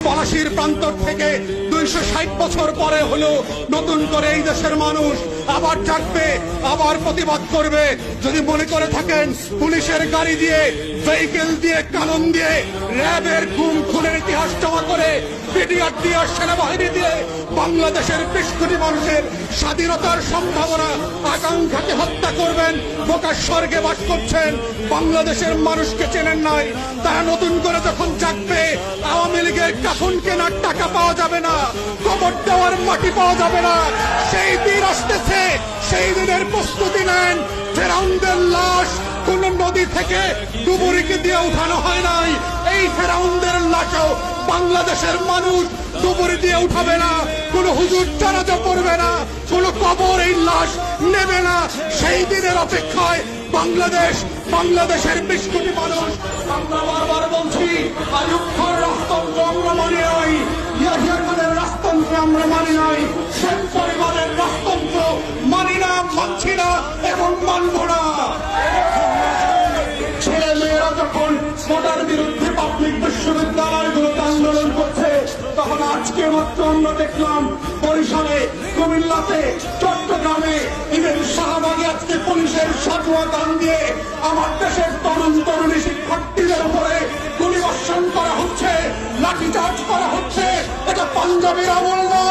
পলাশির প্রান্তর থেকে 260 বছর পরে হলো নতুন করে এই দেশের মানুষ আবার জাগবে, আবার প্রতিবাদ করবে। যদি মনে করে থাকেন পুলিশের গাড়ি দিয়ে, ভেহিকেল দিয়ে, কানুন দিয়ে, র্যাবের গুম খুনের ইতিহাস জমা করে, পিডিআর দিয়ে, সেনাবাহিনী দিয়ে বাংলাদেশের 20 কোটি মানুষের স্বাধীনতার সম্ভাবনা আকাঙ্ক্ষাকে হত্যা করবেন, বোকার স্বর্গে বাস করছেন, বাংলাদেশের মানুষকে চেনেন নাই। তারা নতুন করে যখন জাগবে, আওয়ামী লীগের কাফন কেনার টাকা পাওয়া যাবে না, কবর দেওয়ার মাটি পাওয়া যাবে না। সেই দিন আসতেছে, সেই দিনের প্রস্তুতি নেন। ফেরাউনদের লাশ কোন নদী থেকে ডুবুরিকে দিয়ে উঠানো হয় নাই। এই ফেরাউনদের লাশও বাংলাদেশের মানুষ ডুবুরি দিয়ে উঠাবে না, কোন হুজুর জানাজা পড়বে না, কোন কবর এই লাশ নেবে না। সেই দিনের অপেক্ষায় বাংলাদেশের 20 কোটি মানুষ। আমরা বারবার বলছি, আয়ুক্ষর রাজতন্ত্র আমরা মানি নাই, ইয়াহিয়া খানের রাজতন্ত্র আমরা মানি নাই, শেখ পরিবারের রাজতন্ত্র মানি না, মানছি না এবং মানব না। ছেলে মেয়েরা যখন কোটার বিরুদ্ধে পাবলিক বিশ্ববিদ্যালয়গুলোতে আন্দোলন করছে, তখন আজকে মাত্র আমরা দেখলাম বরিশালে, কুমিল্লাতে, চট্টগ্রামে, ইভেন শাহবাগে আজকে পুলিশের সাজোয়া গান দিয়ে আমার দেশের তরুণ তরুণী শিক্ষার্থীদের উপরে গুলিবর্ষণ করা হচ্ছে, লাঠিচার্জ করা হচ্ছে। এটা পাঞ্জাবের আমল না,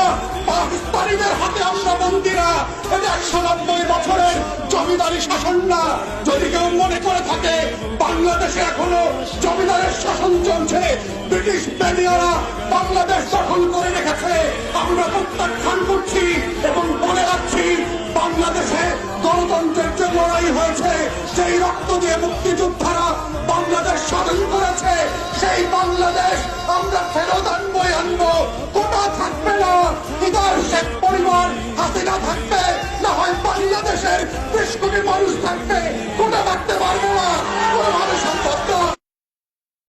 পাকিস্তানিদের হাতে আমরা বন্দীরা। এটা 190 বছরের জমিদারি শাসন না। যদি কেউ মনে করে থাকে বাংলাদেশে এখনো জমিদারের শাসন চলছে, ব্রিটিশ বেনিয়ারা বাংলাদেশ দখল করে রেখেছে, আমরা প্রত্যাখ্যান করছি এবং বলে রাখছি, বাংলাদেশে গণতন্ত্রের যে লড়াই হয়েছে, সেই রক্ত দিয়ে মুক্তিযোদ্ধারা বাংলাদেশ স্বাধীন করেছে, সেই বাংলাদেশ আমরা ফেরত আনবো। কোটা থাকবে না, ইদার শেখ পরিবার, হাসিনা থাকবে, না হয় বাংলাদেশের 20 কোটি মানুষ থাকবে।